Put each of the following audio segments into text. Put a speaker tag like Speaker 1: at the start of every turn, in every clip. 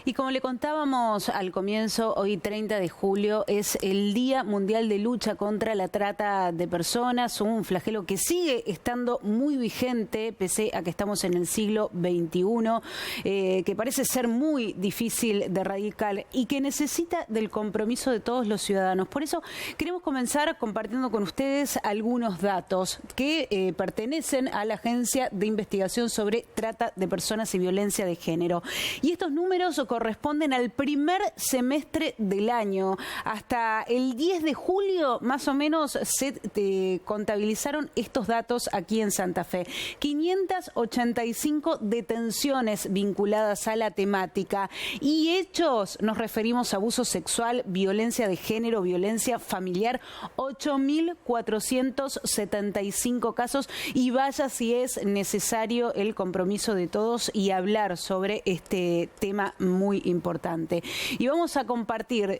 Speaker 1: Y como le contábamos al comienzo, hoy 30 de julio es el Día Mundial de Lucha contra la Trata de Personas, un flagelo que sigue estando muy vigente, pese a que estamos en el siglo XXI, que parece ser muy difícil de erradicar y que necesita del compromiso de todos los ciudadanos. Por eso queremos comenzar compartiendo con ustedes algunos datos que pertenecen a la Agencia de Investigación sobre Trata de Personas y Violencia de Género. Y estos números corresponden al primer semestre del año. Hasta el 10 de julio, más o menos, se contabilizaron estos datos aquí en Santa Fe. 585 detenciones vinculadas a la temática. Y hechos, nos referimos a abuso sexual, violencia de género, violencia familiar, 8.475 casos. Y vaya si es necesario el compromiso de todos y hablar sobre este tema muy importante. Y vamos a compartir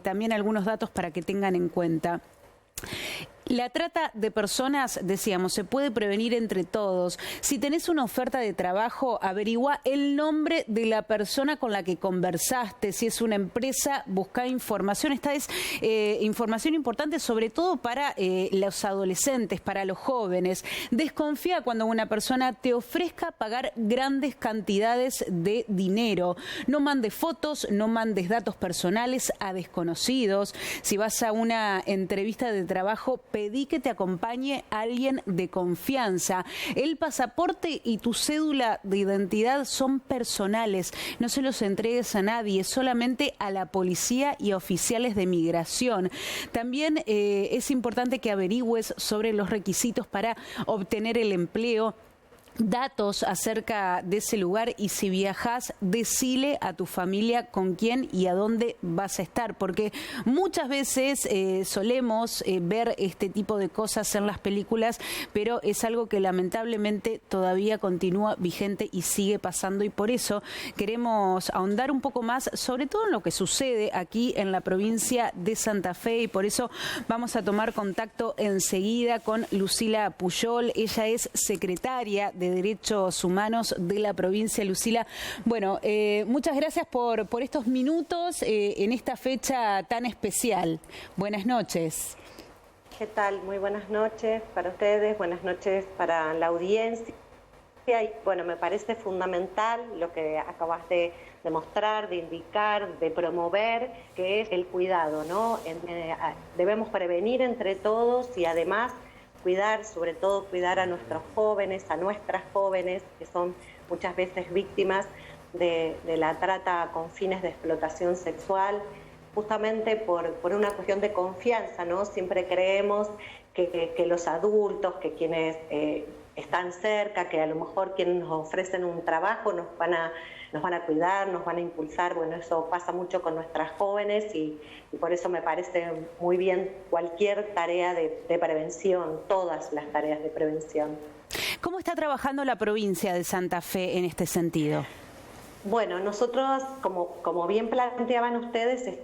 Speaker 1: también algunos datos para que tengan en cuenta. La trata de personas, decíamos, se puede prevenir entre todos. Si tenés una oferta de trabajo, averigua el nombre de la persona con la que conversaste. Si es una empresa, busca información. Esta es información importante, sobre todo para los adolescentes, para los jóvenes. Desconfía cuando una persona te ofrezca pagar grandes cantidades de dinero. No mandes fotos, no mandes datos personales a desconocidos. Si vas a una entrevista de trabajo, pedí que te acompañe alguien de confianza. El pasaporte y tu cédula de identidad son personales. No se los entregues a nadie, solamente a la policía y a oficiales de migración. También es importante que averigües sobre los requisitos para obtener el empleo. Datos acerca de ese lugar, y si viajas, decile a tu familia con quién y a dónde vas a estar, porque muchas veces solemos ver este tipo de cosas en las películas, pero es algo que lamentablemente todavía continúa vigente y sigue pasando, y por eso queremos ahondar un poco más, sobre todo en lo que sucede aquí en la provincia de Santa Fe, y por eso vamos a tomar contacto enseguida con Lucila Puyol. Ella es secretaria de Derechos Humanos de la provincia. Lucila, bueno, muchas gracias por estos minutos en esta fecha tan especial. Buenas noches.
Speaker 2: ¿Qué tal? Muy buenas noches para ustedes, buenas noches para la audiencia. Y bueno, me parece fundamental lo que acabas de demostrar, de indicar, de promover, que es el cuidado, ¿no? Debemos prevenir entre todos y además cuidar, sobre todo cuidar a nuestros jóvenes, a nuestras jóvenes, que son muchas veces víctimas de la trata con fines de explotación sexual, justamente por una cuestión de confianza, ¿no? Siempre creemos que los adultos, que quienes están cerca, que a lo mejor quienes nos ofrecen un trabajo nos van a cuidar, nos van a impulsar. Bueno, eso pasa mucho con nuestras jóvenes y por eso me parece muy bien cualquier tarea de prevención, todas las tareas de prevención.
Speaker 1: ¿Cómo está trabajando la provincia de Santa Fe en este sentido?
Speaker 2: Bueno, nosotros, como bien planteaban ustedes,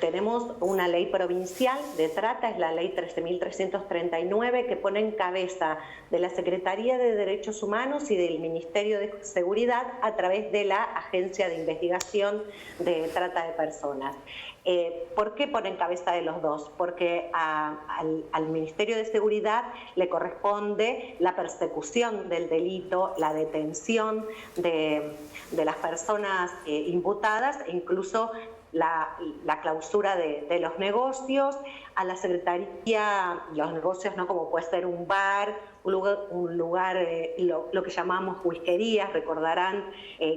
Speaker 2: tenemos una ley provincial de trata, es la ley 13.339, que pone en cabeza de la Secretaría de Derechos Humanos y del Ministerio de Seguridad a través de la Agencia de Investigación de Trata de Personas. ¿Por qué pone en cabeza de los dos? Porque al Ministerio de Seguridad le corresponde la persecución del delito, la detención de las personas imputadas e incluso la clausura de los negocios. A la Secretaría, los negocios, ¿no? Como puede ser un bar, un lugar lo que llamamos whiskerías. Recordarán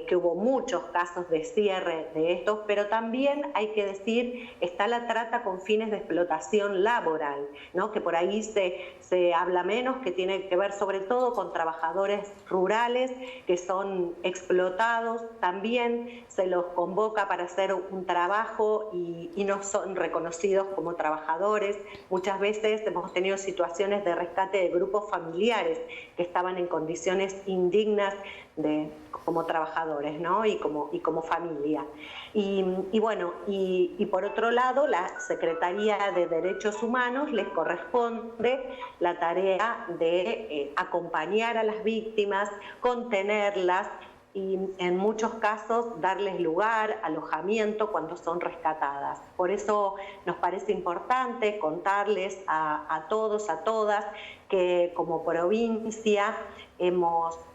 Speaker 2: que hubo muchos casos de cierre de estos, pero también hay que decir, está la trata con fines de explotación laboral, ¿no? Que por ahí se habla menos, que tiene que ver sobre todo con trabajadores rurales que son explotados. También se los convoca para hacer un trabajo y no son reconocidos como trabajadores. Muchas veces hemos tenido situaciones de rescate de grupos familiares que estaban en condiciones indignas como trabajadores, ¿no? y como familia. Y por otro lado, la Secretaría de Derechos Humanos les corresponde la tarea de acompañar a las víctimas, contenerlas, y en muchos casos darles lugar, alojamiento cuando son rescatadas. Por eso nos parece importante contarles a todos, a todas, que como provincia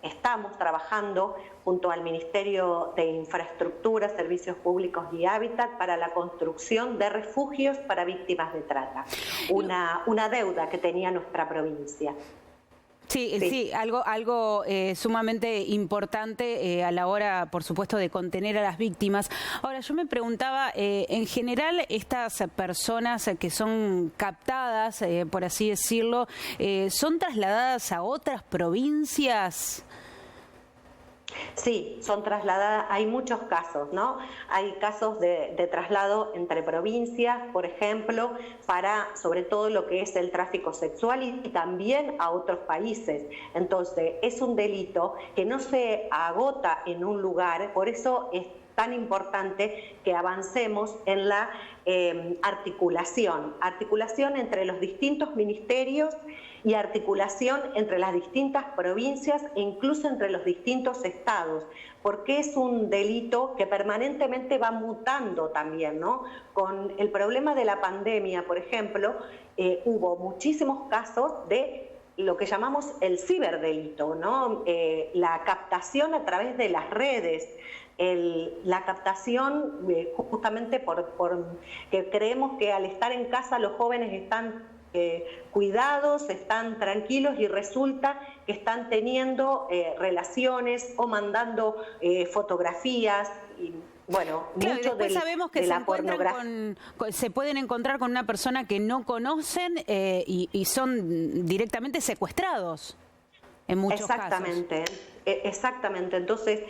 Speaker 2: estamos trabajando junto al Ministerio de Infraestructura, Servicios Públicos y Hábitat para la construcción de refugios para víctimas de trata, una deuda que tenía nuestra provincia.
Speaker 1: Sí, algo sumamente importante a la hora, por supuesto, de contener a las víctimas. Ahora, yo me preguntaba, en general, estas personas que son captadas, por así decirlo, ¿son trasladadas a otras provincias?
Speaker 2: Sí, son trasladadas, hay muchos casos, ¿no? Hay casos de traslado entre provincias, por ejemplo, para sobre todo lo que es el tráfico sexual y también a otros países. Entonces, es un delito que no se agota en un lugar, por eso es tan importante que avancemos en la articulación entre los distintos ministerios y articulación entre las distintas provincias e incluso entre los distintos estados, porque es un delito que permanentemente va mutando también, ¿no? Con el problema de la pandemia, por ejemplo, hubo muchísimos casos de lo que llamamos el ciberdelito, ¿no? La captación a través de las redes, la captación justamente que creemos que al estar en casa los jóvenes están cuidados, están tranquilos y resulta que están teniendo relaciones o mandando fotografías y bueno,
Speaker 1: claro,
Speaker 2: mucho
Speaker 1: después sabemos que se pueden encontrar con una persona que no conocen y son directamente secuestrados en muchos casos.
Speaker 2: Exactamente. Entonces,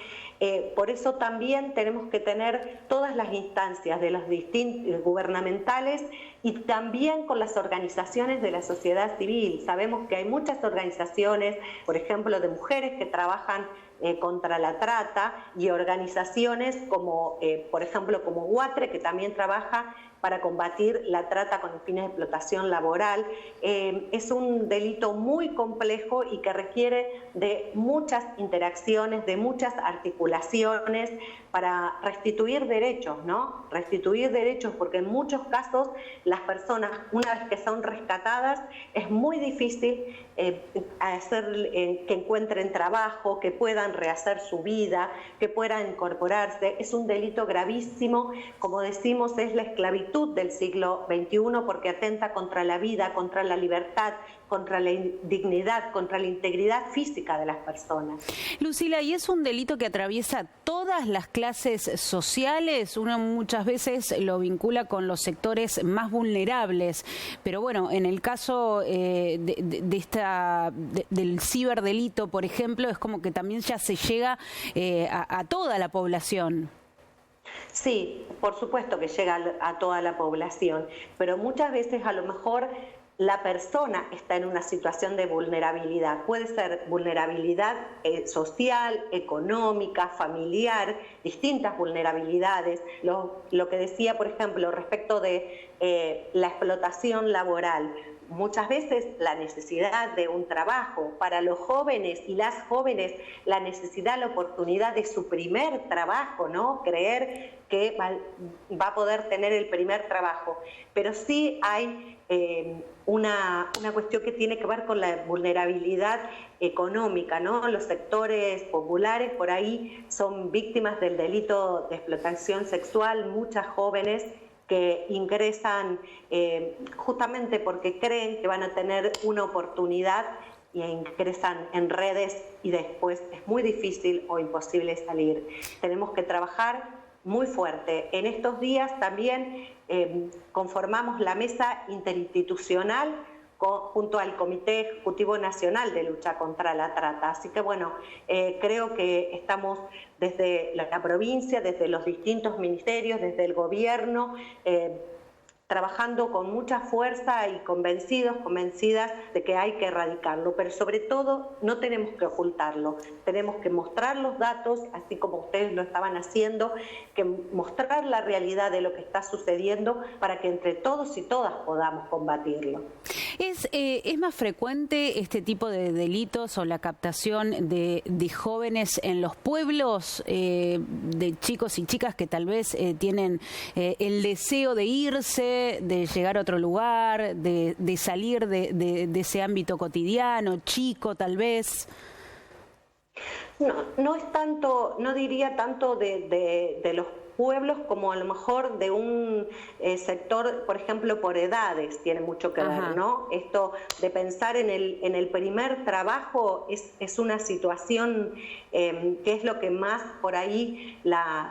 Speaker 2: por eso también tenemos que tener todas las instancias de los distintos gubernamentales y también con las organizaciones de la sociedad civil. Sabemos que hay muchas organizaciones, por ejemplo, de mujeres que trabajan contra la trata y organizaciones como, por ejemplo, como UATRE, que también trabaja para combatir la trata con fines de explotación laboral. Es un delito muy complejo y que requiere de muchas interacciones, de muchas articulaciones para restituir derechos, ¿no? Restituir derechos, porque en muchos casos las personas, una vez que son rescatadas, es muy difícil que encuentren trabajo, que puedan rehacer su vida, que puedan incorporarse. Es un delito gravísimo, como decimos, es la esclavitud del siglo XXI porque atenta contra la vida, contra la libertad, contra la dignidad, contra la integridad física de las personas.
Speaker 1: Lucila, ¿y es un delito que atraviesa todas las clases sociales? Uno muchas veces lo vincula con los sectores más vulnerables, pero bueno, en el caso del ciberdelito, por ejemplo, es como que también ya se llega a toda la población.
Speaker 2: Sí, por supuesto que llega a toda la población, pero muchas veces a lo mejor la persona está en una situación de vulnerabilidad. Puede ser vulnerabilidad social, económica, familiar, distintas vulnerabilidades. Lo que decía, por ejemplo, respecto de la explotación laboral. Muchas veces la necesidad de un trabajo para los jóvenes y las jóvenes, la necesidad, la oportunidad de su primer trabajo, ¿no? Creer que va a poder tener el primer trabajo. Pero sí hay una cuestión que tiene que ver con la vulnerabilidad económica, ¿no? Los sectores populares por ahí son víctimas del delito de explotación sexual, muchas jóvenes que ingresan justamente porque creen que van a tener una oportunidad y ingresan en redes y después es muy difícil o imposible salir. Tenemos que trabajar muy fuerte. En estos días también conformamos la mesa interinstitucional junto al Comité Ejecutivo Nacional de Lucha contra la Trata. Así que bueno, creo que estamos desde la provincia, desde los distintos ministerios, desde el gobierno, trabajando con mucha fuerza y convencidas de que hay que erradicarlo, pero sobre todo no tenemos que ocultarlo, tenemos que mostrar los datos, así como ustedes lo estaban haciendo, que mostrar la realidad de lo que está sucediendo para que entre todos y todas podamos combatirlo.
Speaker 1: ¿Es más frecuente este tipo de delitos o la captación de jóvenes en los pueblos, de chicos y chicas que tal vez tienen el deseo de irse, de llegar a otro lugar, de salir de ese ámbito cotidiano, chico tal vez?
Speaker 2: No es tanto, no diría tanto de los pueblos como a lo mejor de un sector, por ejemplo, por edades, tiene mucho que ver, ¿no? Esto de pensar en el primer trabajo es una situación que es lo que más por ahí,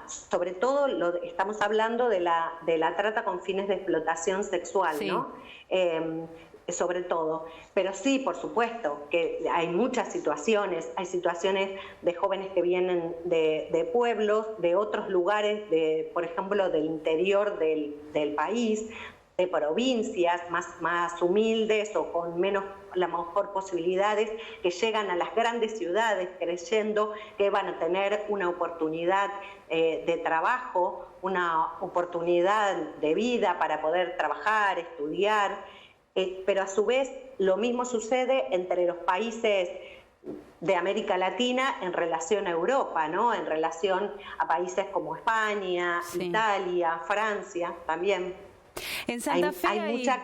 Speaker 2: sobre todo estamos hablando de la trata con fines de explotación sexual, sí, ¿no? Sobre todo, pero sí, por supuesto, que hay muchas situaciones, hay situaciones de jóvenes que vienen de pueblos, de otros lugares, por ejemplo, del interior del país, de provincias más humildes o con menos, a lo mejor, posibilidades, que llegan a las grandes ciudades creyendo que van a tener una oportunidad de trabajo, una oportunidad de vida para poder trabajar, estudiar. Pero a su vez lo mismo sucede entre los países de América Latina en relación a Europa, ¿no? En relación a países como España, sí, Italia, Francia también.
Speaker 1: En Santa Fe
Speaker 2: hay mucha...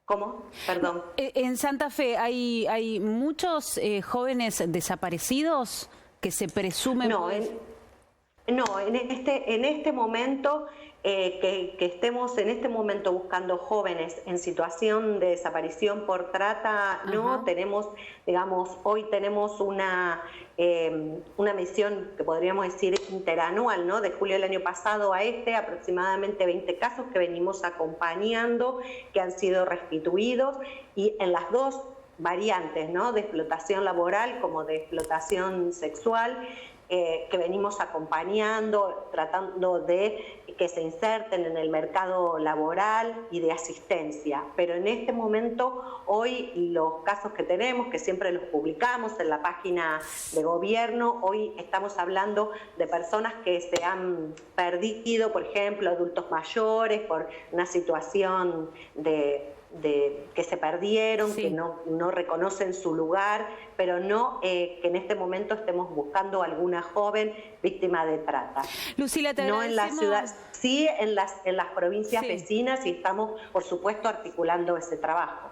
Speaker 2: ¿Cómo? Perdón.
Speaker 1: En Santa Fe hay muchos jóvenes desaparecidos que se presumen...
Speaker 2: No, en este momento... que estemos en este momento buscando jóvenes en situación de desaparición por trata, no tenemos, digamos, hoy tenemos una misión que podríamos decir interanual, ¿no? De julio del año pasado a aproximadamente 20 casos que venimos acompañando, que han sido restituidos, y en las dos variantes, ¿no? De explotación laboral como de explotación sexual, que venimos acompañando, tratando de que se inserten en el mercado laboral y de asistencia. Pero en este momento, hoy los casos que tenemos, que siempre los publicamos en la página de gobierno, hoy estamos hablando de personas que se han perdido, por ejemplo, adultos mayores, por una situación de que se perdieron, sí, que no reconocen su lugar, pero no que en este momento estemos buscando alguna joven víctima de trata.
Speaker 1: Lucila, te agradecemos.
Speaker 2: No en la ciudad, sí en las provincias, sí, vecinas, y estamos, por supuesto, articulando ese trabajo.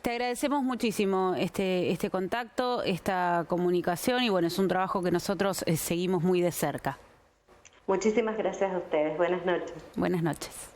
Speaker 1: Te agradecemos muchísimo este contacto, esta comunicación, y bueno, es un trabajo que nosotros seguimos muy de cerca.
Speaker 2: Muchísimas gracias a ustedes. Buenas noches.
Speaker 1: Buenas noches.